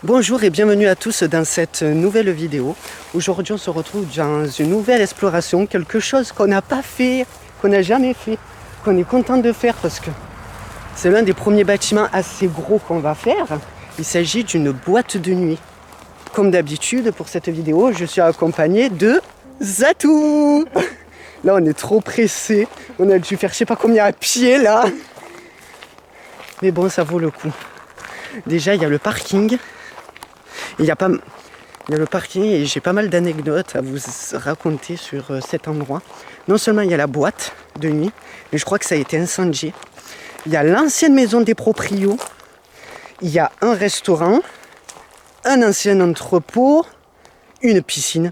Bonjour et bienvenue à tous dans cette nouvelle vidéo. Aujourd'hui on se retrouve dans une nouvelle exploration, quelque chose qu'on n'a pas fait, qu'on n'a jamais fait, qu'on est content de faire parce que c'est l'un des premiers bâtiments assez gros qu'on va faire. Il s'agit d'une boîte de nuit. Comme d'habitude pour cette vidéo, je suis accompagné de Zatou. Là on est trop pressé, on a dû faire je sais pas combien à pied là. Mais bon, ça vaut le coup. Déjà il y a le parking. Il y a le parking et j'ai pas mal d'anecdotes à vous raconter sur cet endroit. Non seulement il y a la boîte de nuit, mais je crois que ça a été incendié. Il y a l'ancienne maison des proprios. Il y a un restaurant, un ancien entrepôt, une piscine.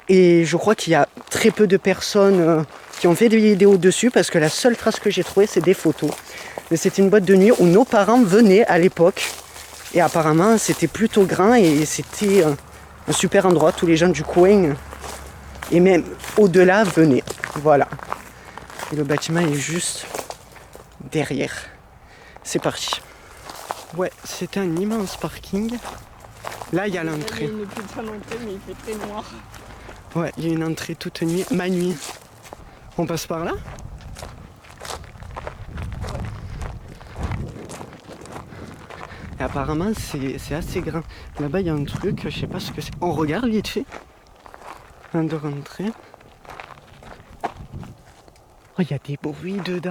Et je crois qu'il y a très peu de personnes qui ont fait des vidéos dessus parce que la seule trace que j'ai trouvée, c'est des photos. Mais c'était une boîte de nuit où nos parents venaient à l'époque. Et apparemment, c'était plutôt grand et c'était un super endroit. Tous les gens du coin et même au-delà venaient. Voilà. Et le bâtiment est juste derrière. C'est parti. Ouais, c'était un immense parking. Là, il y a l'entrée. Il y a une putain d'entrée, mais il fait très noir. Ouais, il y a une entrée toute nuit. Ma nuit. On passe par là ? Et apparemment, c'est assez grand. Là-bas, il y a un truc, je sais pas ce que c'est. On regarde vite fait. Avant de rentrer. Oh, il y a des bruits dedans.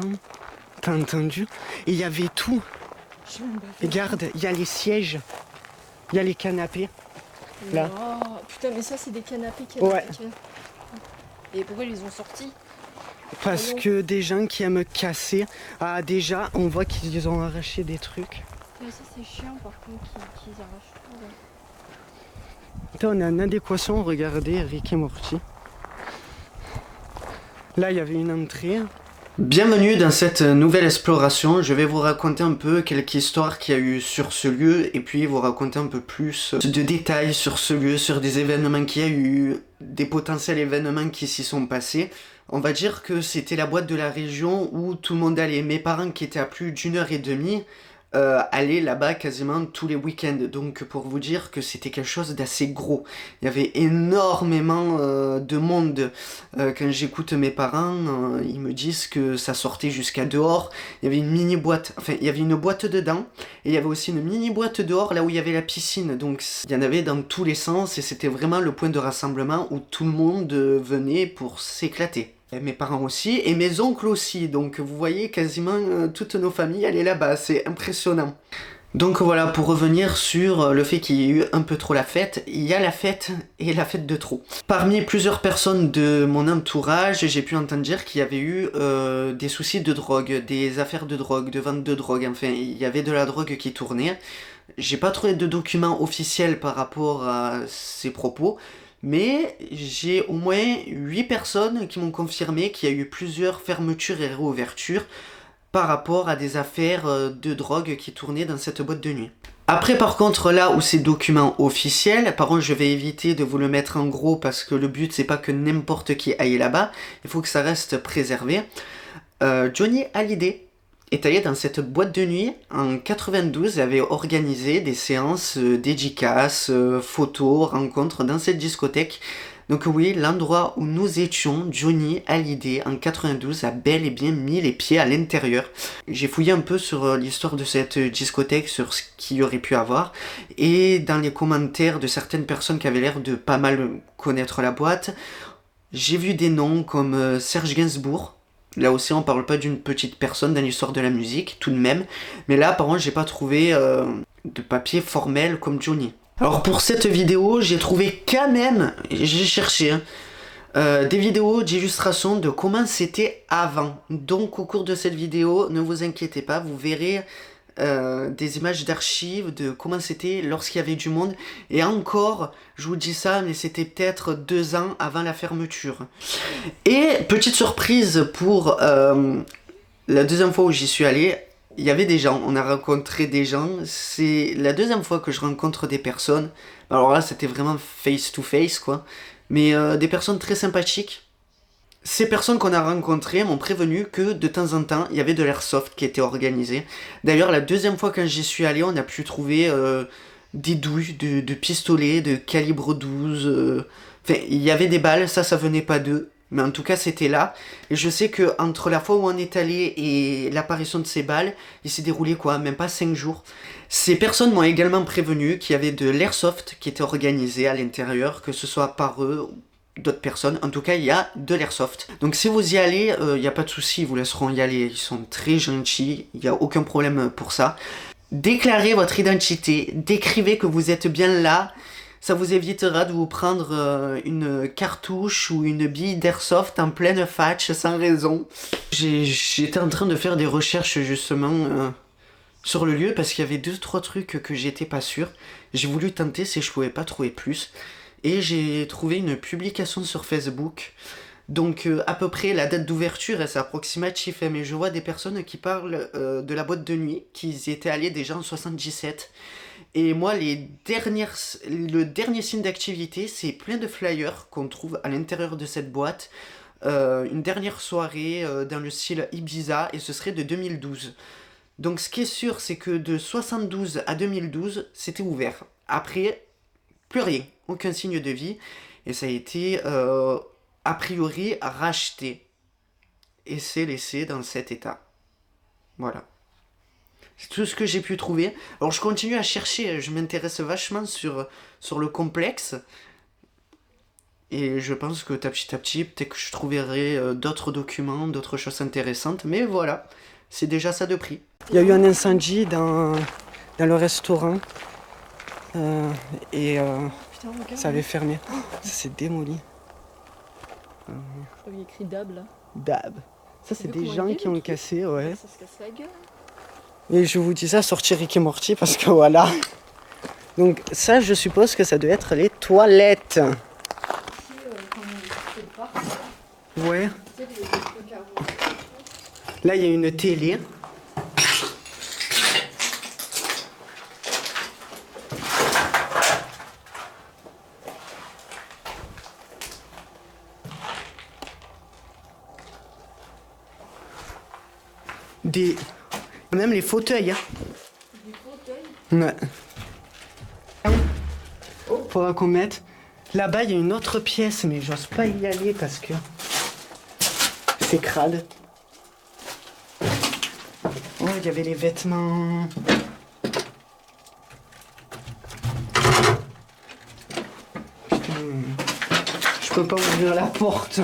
T'as entendu ? Et il y avait tout. Regarde, il y a les sièges. Il y a les canapés. Là. Oh, putain, mais ça, c'est des canapés qui Ouais. Et pourquoi ils les ont sortis ? Parce que des gens qui aiment casser. Ah, déjà, on voit qu'ils ont arraché des trucs. Mais ça, c'est chiant, par contre, qu'ils arrachent tout. Là. Attends, on est en adéquation, regardez Rick et Morty. Là, il y avait une entrée. Bienvenue dans cette nouvelle exploration. Je vais vous raconter un peu quelques histoires qu'il y a eu sur ce lieu et puis vous raconter un peu plus de détails sur ce lieu, sur des événements qu'il y a eu, des potentiels événements qui s'y sont passés. On va dire que c'était la boîte de la région où tout le monde allait. Mes parents qui étaient à plus d'1h30 allaient là-bas quasiment tous les week-ends. Donc pour vous dire que c'était quelque chose d'assez gros. Il y avait énormément de monde. Quand j'écoute mes parents, ils me disent que ça sortait jusqu'à dehors. Il y avait une mini boîte. Enfin, il y avait une boîte dedans. Et il y avait aussi une mini boîte dehors, là où il y avait la piscine. Donc il y en avait dans tous les sens. Et c'était vraiment le point de rassemblement où tout le monde venait pour s'éclater. Et mes parents aussi, et mes oncles aussi. Donc vous voyez quasiment toutes nos familles, elles sont là-bas. C'est impressionnant. Donc voilà, pour revenir sur le fait qu'il y ait eu un peu trop la fête, il y a la fête et la fête de trop. Parmi plusieurs personnes de mon entourage, j'ai pu entendre dire qu'il y avait eu des soucis de drogue, des affaires de drogue, de vente de drogue, enfin il y avait de la drogue qui tournait. J'ai pas trouvé de documents officiels par rapport à ces propos, mais j'ai au moins 8 personnes qui m'ont confirmé qu'il y a eu plusieurs fermetures et réouvertures par rapport à des affaires de drogue qui tournaient dans cette boîte de nuit. Après par contre là où c'est documents officiels, par contre je vais éviter de vous le mettre en gros parce que le but c'est pas que n'importe qui aille là-bas, il faut que ça reste préservé. Johnny Hallyday est allé dans cette boîte de nuit en 92 et avait organisé des séances dédicaces, photos, rencontres dans cette discothèque. Donc oui, l'endroit où nous étions, Johnny Hallyday, en 92, a bel et bien mis les pieds à l'intérieur. J'ai fouillé un peu sur l'histoire de cette discothèque, sur ce qu'il y aurait pu avoir, et dans les commentaires de certaines personnes qui avaient l'air de pas mal connaître la boîte, j'ai vu des noms comme Serge Gainsbourg. Là aussi, on parle pas d'une petite personne dans l'histoire de la musique, tout de même. Mais là, par contre, j'ai pas trouvé de papier formel comme Johnny. Alors pour cette vidéo, j'ai trouvé quand même, j'ai cherché, des vidéos d'illustration de comment c'était avant. Donc au cours de cette vidéo, ne vous inquiétez pas, vous verrez des images d'archives de comment c'était lorsqu'il y avait du monde. Et encore, je vous dis ça, mais c'était peut-être 2 ans avant la fermeture. Et petite surprise pour la deuxième fois où j'y suis allé, il y avait des gens, on a rencontré des gens. C'est la deuxième fois que je rencontre des personnes. Alors là, c'était vraiment face to face, quoi. Mais des personnes très sympathiques. Ces personnes qu'on a rencontrées m'ont prévenu que de temps en temps, il y avait de l'airsoft qui était organisé. D'ailleurs, la deuxième fois quand j'y suis allé, on a pu trouver des douilles de pistolets de calibre 12. Enfin, il y avait des balles, ça venait pas d'eux. Mais en tout cas, c'était là. Et je sais que entre la fois où on est allé et l'apparition de ces balles, il s'est déroulé quoi, même pas 5 jours. Ces personnes m'ont également prévenu qu'il y avait de l'airsoft qui était organisé à l'intérieur, que ce soit par eux ou d'autres personnes. En tout cas, il y a de l'airsoft. Donc si vous y allez, il n'y a pas de souci, ils vous laisseront y aller. Ils sont très gentils, il n'y a aucun problème pour ça. Déclarez votre identité, décrivez que vous êtes bien là. Ça vous évitera de vous prendre une cartouche ou une bille d'airsoft en pleine fatch sans raison. J'étais en train de faire des recherches justement sur le lieu parce qu'il y avait 2-3 trucs que j'étais pas sûr. J'ai voulu tenter si je pouvais pas trouver plus. Et j'ai trouvé une publication sur Facebook. Donc à peu près la date d'ouverture, c'est approximatif, mais je vois des personnes qui parlent de la boîte de nuit, qu'ils étaient allés déjà en 77. Et moi, le dernier signe d'activité, c'est plein de flyers qu'on trouve à l'intérieur de cette boîte. Une dernière soirée dans le style Ibiza, et ce serait de 2012. Donc ce qui est sûr, c'est que de 72 à 2012, c'était ouvert. Après, plus rien, aucun signe de vie. Et ça a été, a priori, racheté. Et c'est laissé dans cet état. Voilà. C'est tout ce que j'ai pu trouver. Alors je continue à chercher, je m'intéresse vachement sur le complexe. Et je pense que petit à petit, peut-être que je trouverai d'autres documents, d'autres choses intéressantes. Mais voilà, c'est déjà ça de prix. Il y a eu un incendie dans le restaurant. Putain, regarde. Ça avait fermé. Ça s'est démoli. Je crois qu'il y a écrit DAB là. Dab. Ça c'est des gens qui ont cassé, ouais. Ça se casse la gueule. Et je vous dis ça, sortir Rick et Morty parce que voilà. Donc ça, je suppose que ça doit être les toilettes. Ici, quand on fait le parc, Ouais. tu sais, les trucs à voir. Là, il y a une télé. Même les fauteuils. Hein. Des fauteuils. Ouais. Faudra qu'on mette. Là-bas, il y a une autre pièce, mais j'ose pas y aller parce que c'est crade. Oh, il y avait les vêtements. Putain, je peux pas ouvrir la porte.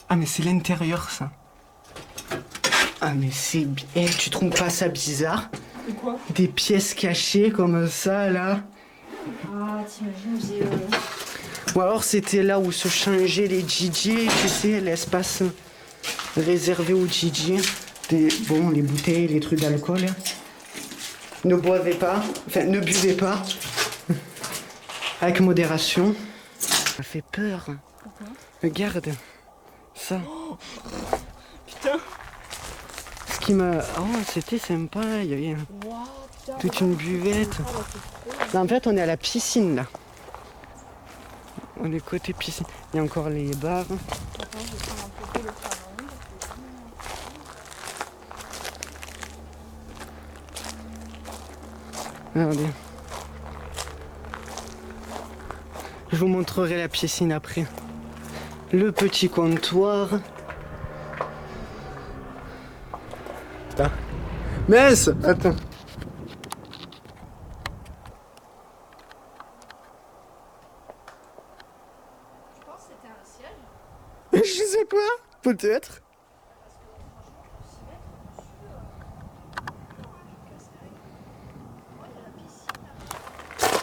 Ah mais c'est l'intérieur ça. Ah mais c'est bien. Eh, tu trouves pas ça bizarre? Et quoi? Des pièces cachées comme ça là. Ah, t'imagines, Ou alors c'était là où se changeaient les DJ, tu sais, l'espace réservé aux DJ. Bon, les bouteilles, les trucs d'alcool. Ne boivez pas, enfin ne buvez pas. Avec modération. Ça fait peur. Pourquoi? Regarde. Ça. Oh putain. Ce qui m'a... Oh, c'était sympa, il y avait Wow, putain. toute une buvette. Ah, bah, c'est trop. Là, en fait, on est à la piscine, là. On est côté piscine. Il y a encore les bars. Attends, je vais prendre un peu de le travail. Regardez. Je vous montrerai la piscine après. Le petit comptoir. Là. Mince! Attends. Je pense que c'était un siège. Je sais quoi? Peut-être.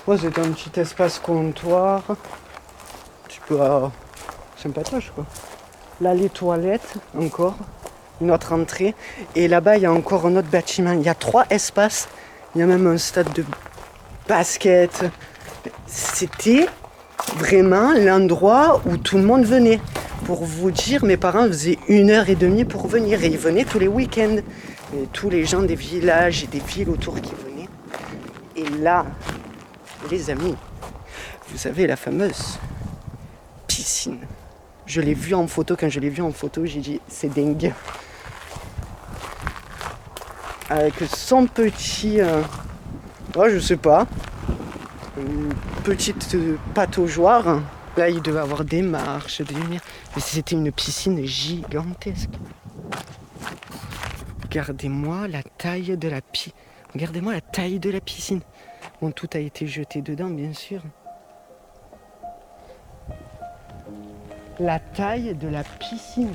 Ouais, c'est un petit espace comptoir. Tu peux... sympatoche, quoi. Là, les toilettes, encore. Une autre entrée. Et là-bas, il y a encore un autre bâtiment. Il y a 3 espaces. Il y a même un stade de basket. C'était vraiment l'endroit où tout le monde venait. Pour vous dire, mes parents faisaient 1h30 pour venir. Et ils venaient tous les week-ends. Et tous les gens des villages et des villes autour qui venaient. Et là, les amis, Vous savez, la fameuse piscine. Je l'ai vue en photo. Quand je l'ai vue en photo, j'ai dit c'est dingue. Avec son petit... oh, je sais pas. Une petite pataugeoire. Là, il devait avoir des marches, des lumières. Mais c'était une piscine gigantesque. Regardez-moi la taille de la piscine. Regardez-moi la taille de la piscine. Bon, tout a été jeté dedans, bien sûr. La taille de la piscine.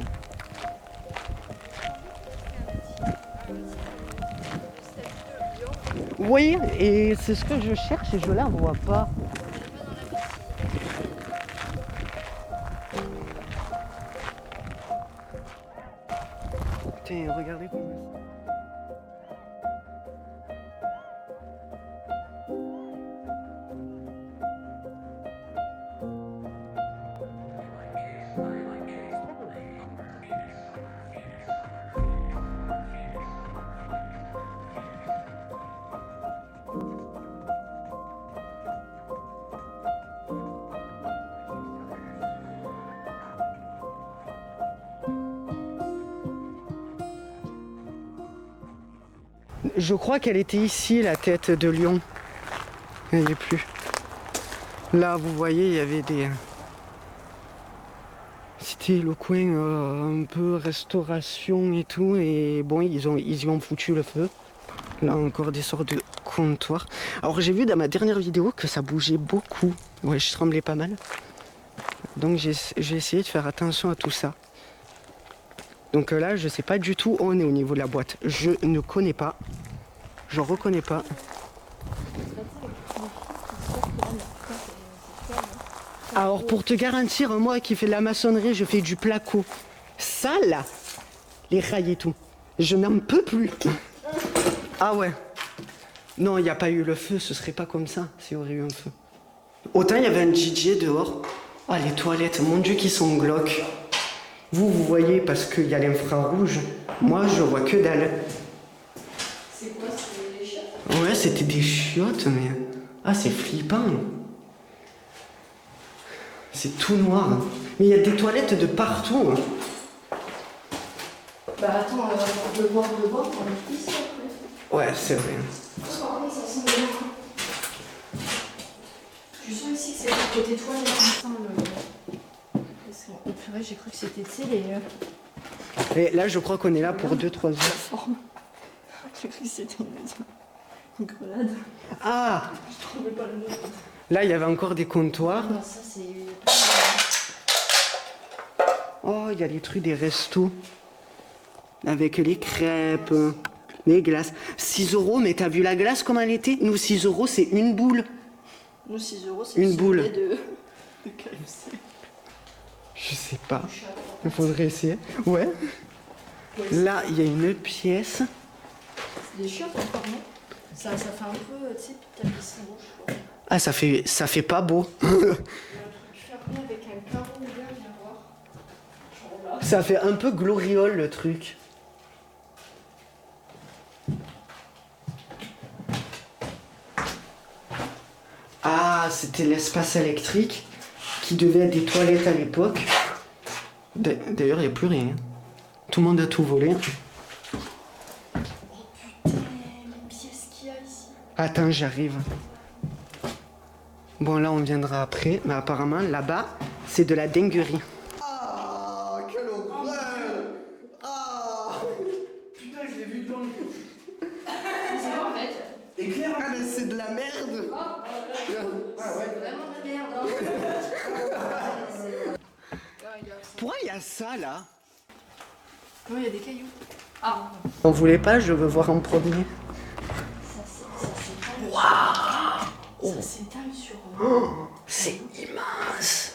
Oui, et c'est ce que je cherche et je la vois pas. Tiens, regardez comment. Je crois qu'elle était ici, la tête de lion. Elle n'est plus. Là, vous voyez, il y avait des... C'était le coin un peu restauration et tout. Et bon, ils y ont foutu le feu. Là, encore des sortes de comptoirs. Alors, j'ai vu dans ma dernière vidéo que ça bougeait beaucoup. Ouais, je tremblais pas mal. Donc, j'ai essayé de faire attention à tout ça. Donc là, je sais pas du tout où on est au niveau de la boîte. Je ne connais pas. Je reconnais pas. Alors pour te garantir, moi qui fais de la maçonnerie, je fais du placo. Ça là, les rails et tout, je n'en peux plus. Ah ouais. Non, il n'y a pas eu le feu, ce serait pas comme ça s'il y aurait eu un feu. Autant il y avait un DJ dehors. Ah les toilettes, mon Dieu qui sont glauques. Vous voyez parce qu'il y a l'infrarouge. Moi je vois que dalle. C'est quoi, c'est des chiottes? Ouais, c'était des chiottes, mais... Ah, c'est flippant. C'est tout noir. Mais il y a des toilettes de partout. Bah attends, on va devoir on est ici après. Ouais, c'est vrai. Oh, par contre, ça sent bien. Je sens ici que c'est le côté toilette, enfin, le... purée, j'ai cru que c'était, tu sais, les... Et là, je crois qu'on est là pour 2-3 heures. forme. J'ai cru que c'était une grenade. Ah! Je trouvais pas le nom. Là, il y avait encore des comptoirs. Non, ça c'est... Oh, il y a les trucs des restos. Avec les crêpes, les glaces. 6 €, mais t'as vu la glace comme elle était? Nous, 6 € c'est une boule. Nous, 6 €, c'est une boule de KFC. Je sais pas. Il faudrait essayer. Ouais. Là, il y a une pièce. C'est des chiottes encore, non? Ça fait un peu, tu sais, tapissé rouge. Ah, ça fait pas beau. Il y a un truc fermé avec un carreau ouvert, viens voir. Genre là. Ça fait un peu gloriole le truc. Ah, c'était l'espace électrique qui devait être des toilettes à l'époque. D'ailleurs, il n'y a plus rien. Tout le monde a tout volé. Oh putain, les pièces qu'il y a ici. Attends, j'arrive. Bon, là, on viendra après. Mais apparemment, là-bas, c'est de la dinguerie. Ah, quelle horreur! Ah! Putain, je l'ai vu de loin. C'est quoi en fait? Éclair, ah, mais c'est de la merde! Ah ouais. C'est vraiment de la merde, hein. Pourquoi il y a ça, là? Non, il y a des cailloux. Ah. On voulait pas, je veux voir en premier. Ça s'étale sur... C'est immense!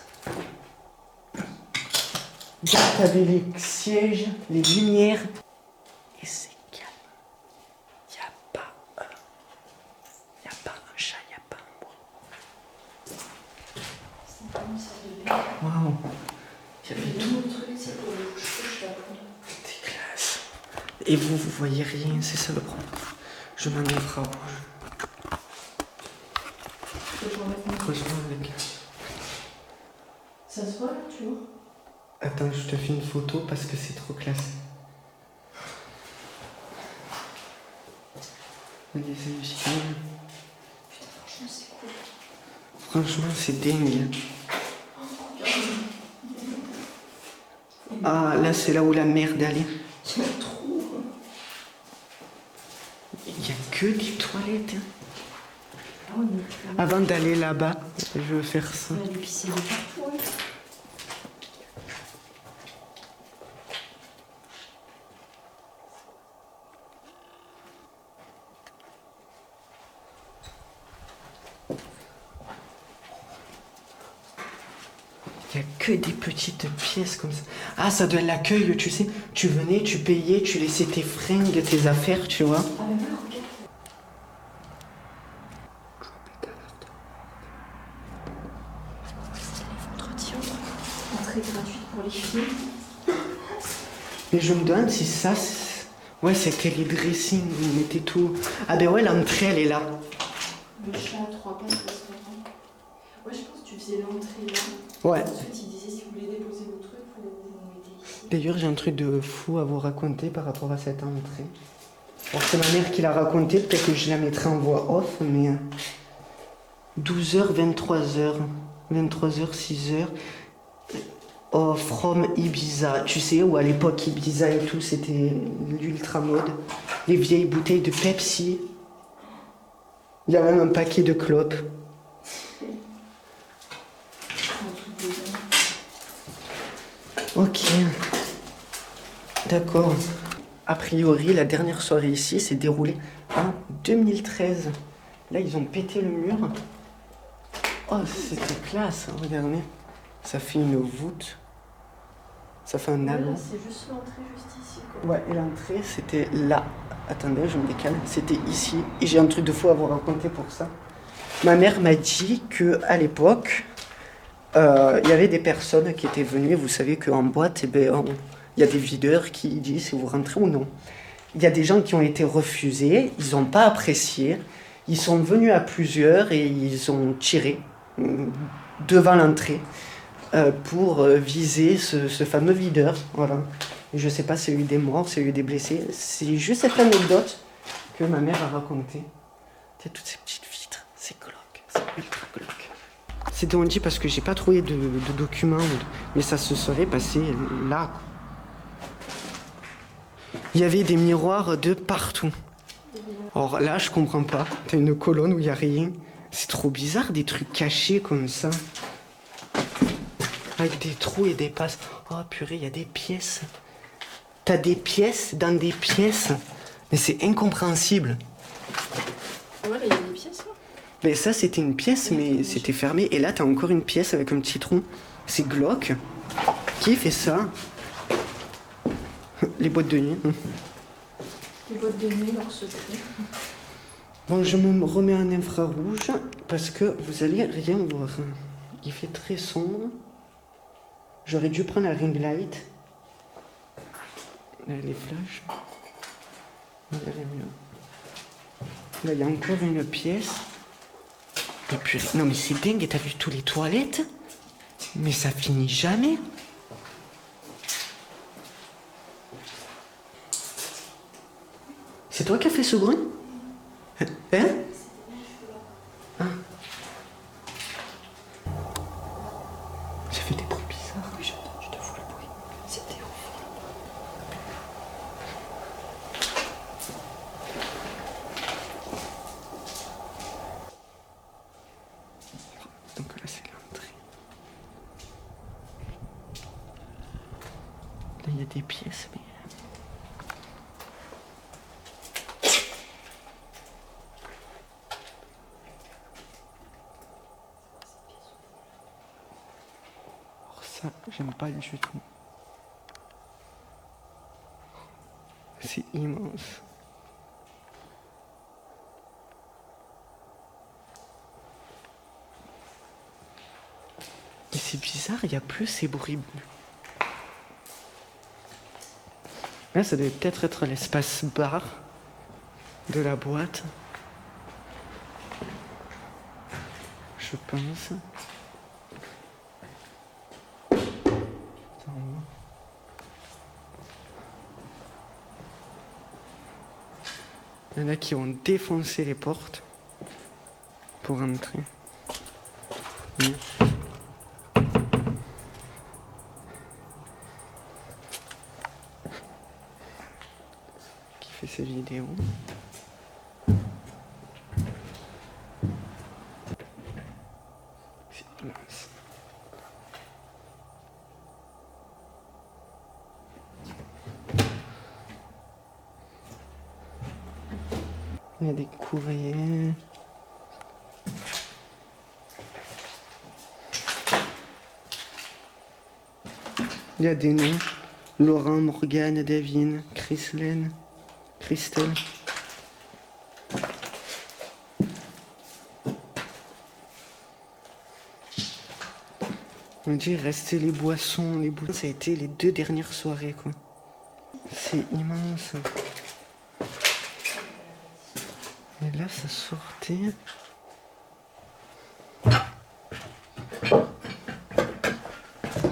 Là, t'avais les sièges, les lumières. Et c'est calme. Y a pas un chat, y a pas un mot. Waouh! Il y avait tout. Des glaces. Et vous voyez rien, c'est ça le problème. Je m'en ai rouge. que je remette mon... Franchement, avec... Ça se voit là, tu vois? Attends, je te fais une photo parce que c'est trop classe. Regarde, c'est juste... Putain, franchement, c'est cool. Franchement, c'est dingue. Ah, là, c'est là où la merde allait. Il y a trop. Il n'y a que des toilettes. Ah ouais, mais... Avant d'aller là-bas, je veux faire ça. On a du pisser de partout, hein. Il n'y a que des petites pièces comme ça. Ah, ça doit être l'accueil, tu sais. Tu venais, tu payais, tu laissais tes fringues, tes affaires, tu vois. Ah mais voilà, regarde. Entretien. Entrée gratuite pour les filles. Mais je me demande si ça... Ouais, c'était les dressings, vous mettez tout... Ah ben ouais, l'entrée, elle est là. Le chat à 3 pattes, restaurant. Ouais, je pense que tu faisais l'entrée là. Ouais. Ensuite, il disait si vous voulez déposer vos trucs, vous mettez ici. D'ailleurs, j'ai un truc de fou à vous raconter par rapport à cette entrée. Bon, c'est ma mère qui l'a raconté, peut-être que je la mettrai en voix off, mais... 12h, 23h, 23h, 6h... Oh, from Ibiza, tu sais, où à l'époque Ibiza et tout, c'était l'ultra mode. Les vieilles bouteilles de Pepsi. Il y a même un paquet de clopes. Ok. D'accord. A priori, la dernière soirée ici s'est déroulée en 2013. Là, ils ont pété le mur. Oh, c'était classe, regardez. Ça fait une voûte. Ça fait un halo. Voilà, c'est juste l'entrée juste ici, quoi. Ouais, et l'entrée, c'était là. Attendez, je me décale. C'était ici. Et j'ai un truc de fou à vous raconter pour ça. Ma mère m'a dit qu'à l'époque, il y avait des personnes qui étaient venues. Vous savez qu'en boîte, eh ben, il y a des videurs qui disent si vous rentrez ou non. Il y a des gens qui ont été refusés. Ils n'ont pas apprécié. Ils sont venus à plusieurs et ils ont tiré devant l'entrée. Pour viser ce fameux videur. Voilà. Et je sais pas s'il y a eu des morts, s'il y a eu des blessés. C'est juste cette anecdote que ma mère a racontée. Il y a toutes ces petites vitres. C'est glauque. C'est ultra glauque. C'était on dit parce que j'ai pas trouvé de documents. Mais ça se serait passé là. Il y avait des miroirs de partout. Alors là, je comprends pas. T'as une colonne où il y a rien. C'est trop bizarre, des trucs cachés comme ça. Avec des trous et des passes. Oh purée, il y a des pièces. T'as des pièces dans des pièces. Mais c'est incompréhensible. Ouais, là, il y a des pièces, là. Mais ça, c'était une pièce, mais c'était fermé. Et là, t'as encore une pièce avec un petit trou. C'est glauque. Qui fait ça? Les boîtes de nuit. Les boîtes de nuit, leur secret. Bon, je me remets en infrarouge parce que vous allez rien voir. Il fait très sombre. J'aurais dû prendre la ring light. Là, les flashs. Regardez mieux. Là, il y a encore une pièce. Et puis, non, mais c'est dingue. T'as vu tous les toilettes? Mais ça finit jamais. C'est toi qui as fait ce bruit? Hein? Ah. Ça fait des bruits bizarres. Oui, j'entends, je te fous le bruit. C'était au fond. Donc là, c'est l'entrée. Là, il y a des pièces, mais... Ça, j'aime pas du tout. C'est immense. Et c'est bizarre, il n'y a plus ces bruits. Là, ça devait peut-être être l'espace bar de la boîte. je pense. Il y en a qui ont défoncé les portes pour entrer. Qui fait ses vidéos. C'est immense. Il y a des courriers. Il y a des noms. Laurent, Morgane, Davine, Christelle. On dit rester les boissons. Les boissons, ça a été les 2 dernières soirées, quoi. C'est immense. Et là, ça sortait.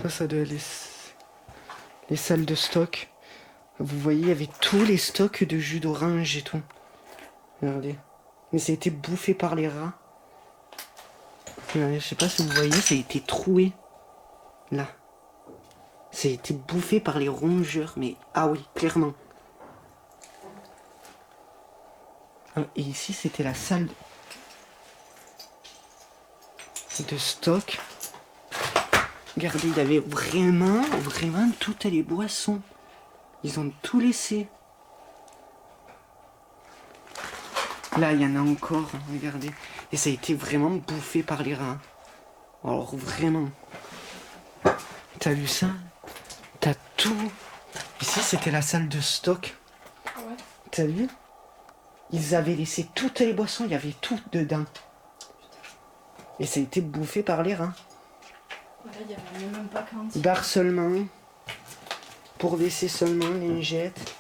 Ça doit être les salles de stock. Vous voyez, il y avait tous les stocks de jus d'orange et tout. Regardez. Mais ça a été bouffé par les rats. Regardez, je sais pas si vous voyez, ça a été troué. Là. Ça a été bouffé par les rongeurs. Mais ah oui, clairement. Et ici, c'était la salle de stock. Regardez, il y avait vraiment toutes les boissons. Ils ont tout laissé. Là, il y en a encore, regardez. Et ça a été vraiment bouffé par les rats. Alors, vraiment. T'as vu ça? T'as tout. Ici, c'était la salle de stock. Ouais. T'as vu? Ils avaient laissé toutes les boissons, il y avait tout dedans. Et ça a été bouffé par les rats. Voilà, il y avait même pas 40. Bar seulement. Pour WC seulement, lingettes.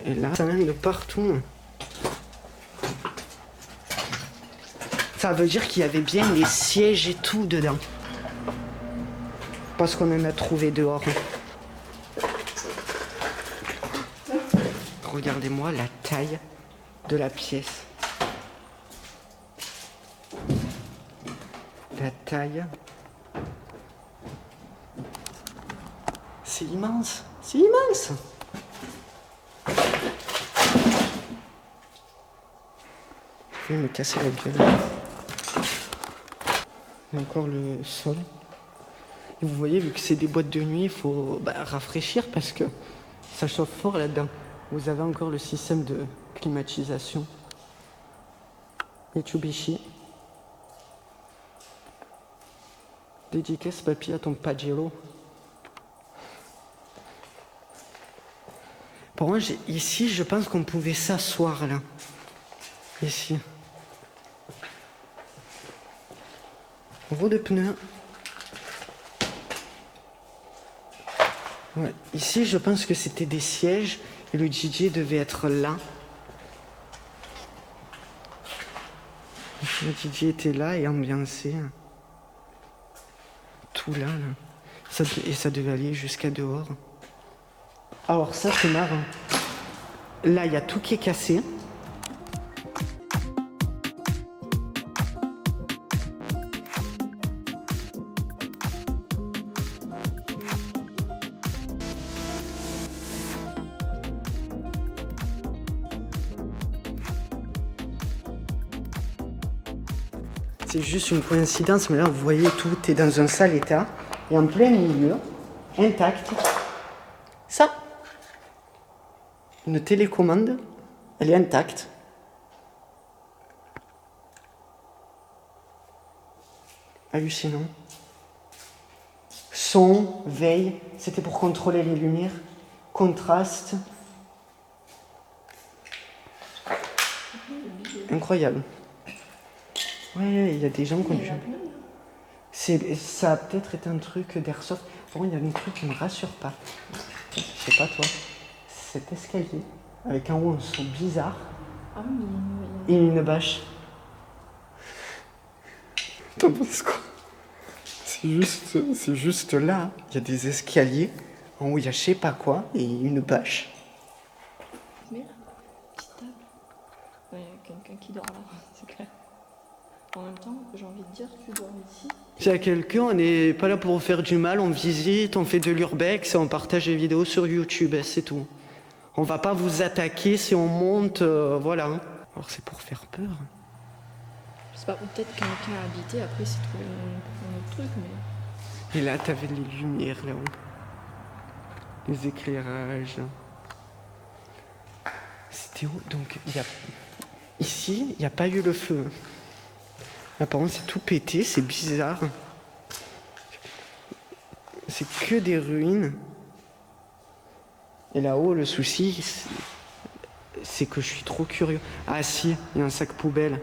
Et là, ça vient de partout. Ça veut dire qu'il y avait bien les sièges et tout dedans. Parce qu'on en a trouvé dehors. Regardez-moi la taille de la pièce. La taille. C'est immense. C'est immense. Je vais me casser la gueule. Il y a encore le sol. Et vous voyez, vu que c'est des boîtes de nuit, il faut rafraîchir parce que ça chauffe fort là-dedans. Vous avez encore le système de climatisation. Mitsubishi. Dédicace papy à ton Pajero. Pour moi, ici, je pense qu'on pouvait s'asseoir là. Ici. Roue de pneus. Ouais. Ici, je pense que c'était des sièges et le DJ devait être là. Le DJ était là et ambiancé. Tout là. Et ça devait aller jusqu'à dehors. Alors ça, c'est marrant. Là, il y a tout qui est cassé. C'est juste une coïncidence, mais là, vous voyez, tout est dans un sale état. Et en plein milieu, intact, ça. Une télécommande, elle est intacte. Hallucinant. Son, veille, c'était pour contrôler les lumières. Contraste. Incroyable. Ouais, il y a des gens qui ont dû... Ça a peut-être été un truc d'airsoft. Bon, il y a un truc qui me rassure pas. Je sais pas toi. Cet escalier, avec un haut un son bizarre. Ah oui, mais Et une bâche. T'en penses quoi? C'est juste là, il y a des escaliers, en haut il y a je sais pas quoi, et une bâche. merde, petite table. Il y a quelqu'un qui dort là, c'est clair. En même temps, j'ai envie de dire, tu dors ici. S'il y a quelqu'un, on n'est pas là pour faire du mal, on visite, on fait de l'urbex et on partage les vidéos sur YouTube, c'est tout. On va pas vous attaquer si on monte, voilà. Alors c'est pour faire peur. Je sais pas, ou peut-être quelqu'un a habité, après c'est trouvé un autre truc, mais... Et là, t'avais les lumières là-haut. Les éclairages. C'était où? Donc, ici, il n'y a pas eu le feu. Apparemment, c'est tout pété, c'est bizarre. C'est que des ruines. Et là-haut, le souci, c'est que je suis trop curieux. Ah si, il y a un sac poubelle.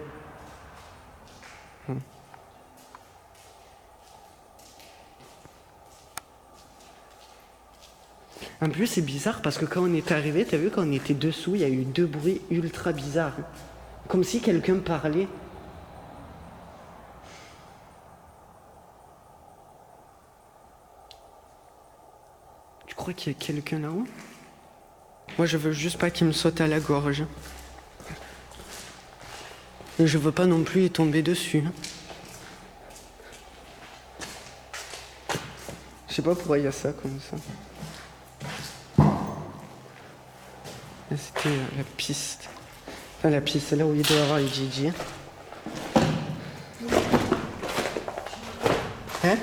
En plus, c'est bizarre parce que quand on est arrivé, t'as vu, quand on était dessous, il y a eu 2 bruits ultra bizarres. Comme si quelqu'un parlait. Tu crois qu'il y a quelqu'un là-haut? Moi, je veux juste pas qu'il me saute à la gorge. Et je veux pas non plus y tomber dessus. Je sais pas pourquoi il y a ça comme ça. Là, c'était la piste. Enfin, la piste, c'est là où il doit y avoir les Gigi. Hein?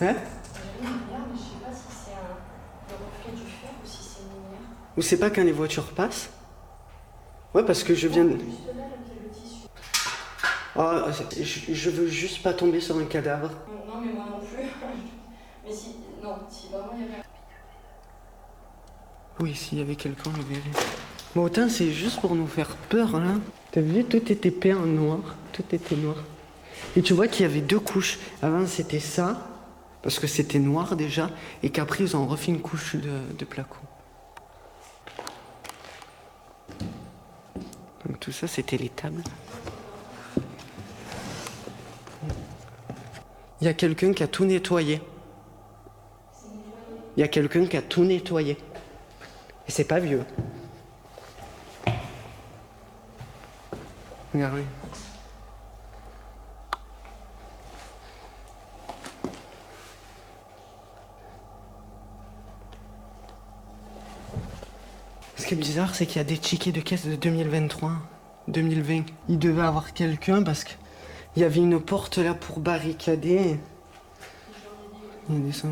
Hein? Ou c'est pas quand les voitures passent? Ouais, parce que je viens de... Oh, je veux juste pas tomber sur un cadavre. Non, mais moi non plus. Mais si, non, si vraiment il y avait... Oui, s'il y avait quelqu'un, je verrais. Bon, autant c'est juste pour nous faire peur, là. T'as vu, tout était peint en noir. Tout était noir. Et tu vois qu'il y avait 2 couches. Avant, c'était ça, parce que c'était noir déjà, et qu'après, ils ont refait une couche de placo. Donc tout ça, c'était les tables. Il y a quelqu'un qui a tout nettoyé. Il y a quelqu'un qui a tout nettoyé. Et c'est pas vieux. Regardez. Ce qui est bizarre, c'est qu'il y a des tickets de caisse de 2023, 2020. Il devait avoir quelqu'un parce qu'il y avait une porte là pour barricader. Il y a des sons,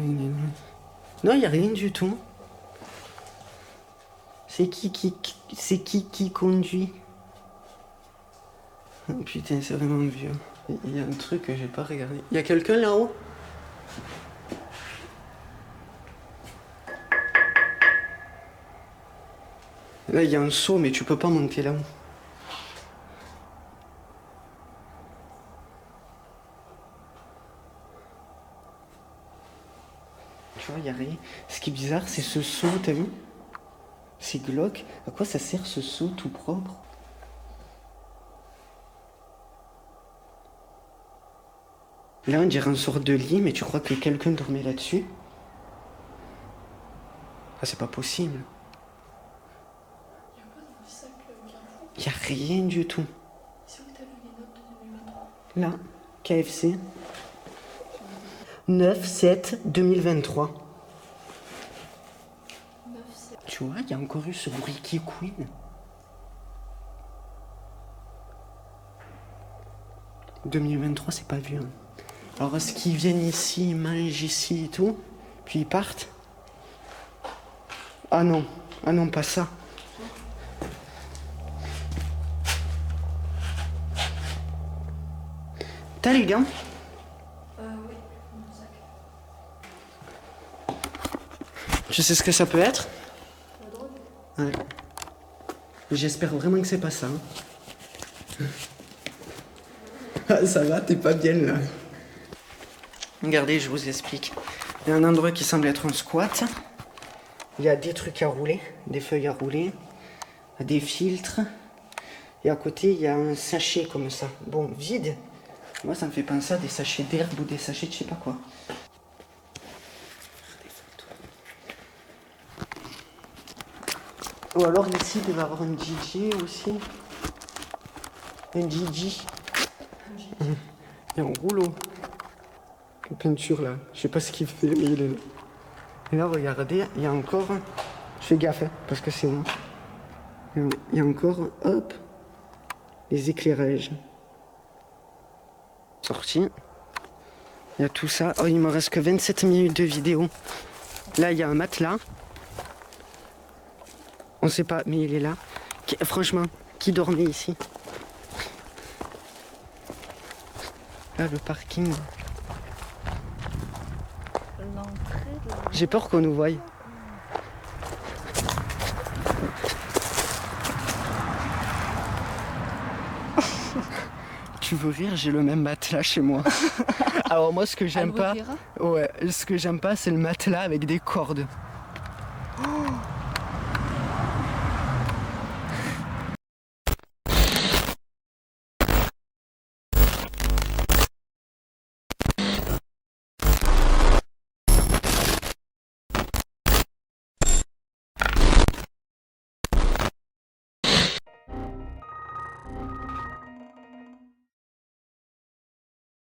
non, il n'y a rien du tout. C'est qui conduit? Oh, putain, c'est vraiment vieux. Il y a un truc que j'ai pas regardé. Il y a quelqu'un là-haut? Là, il y a un seau, mais tu peux pas monter là-haut. Tu vois, il y a rien. Ce qui est bizarre, c'est ce seau, t'as vu? C'est glauque. À quoi ça sert ce seau tout propre? Là, on dirait une sorte de lit, mais tu crois que quelqu'un dormait là-dessus? Ah, c'est pas possible. Il n'y a rien du tout. C'est où t'as vu les notes de 2023? Là, KFC. 9/7/2023. 9, Tu vois, il y a encore eu ce bruit qui couine. « 2023, c'est pas vieux. Alors, est-ce qu'ils viennent ici, ils mangent ici et tout, puis ils partent? Ah non, pas ça. T'as les gants? oui, mon sac. Tu sais ce que ça peut être? La drogue? Ouais. J'espère vraiment que c'est pas ça. Ah, ça va, t'es pas bien là. Regardez, je vous explique. Il y a un endroit qui semble être un squat. Il y a des trucs à rouler, des feuilles à rouler, des filtres. Et à côté, il y a un sachet comme ça. Bon, vide. Moi, ça me fait penser à des sachets d'herbe ou des sachets de je sais pas quoi. Ou alors ici, il va y avoir un DJ aussi. Un DJ. Il y a un rouleau. Une peinture là. Je sais pas ce qu'il fait, mais il est là. Et là, regardez, il y a encore... Je fais gaffe, hein, parce que c'est moi. Il y a encore, hop, les éclairages. Sorti. Il y a tout ça. Oh, il me reste que 27 minutes de vidéo. Là, il y a un matelas. On sait pas, mais il est là. Franchement, qui dormait ici? Là, le parking. J'ai peur qu'on nous voie. Tu veux rire, j'ai le même matelas chez moi. Alors moi, ce que j'aime pas, ouais, ce que j'aime pas, c'est le matelas avec des cordes.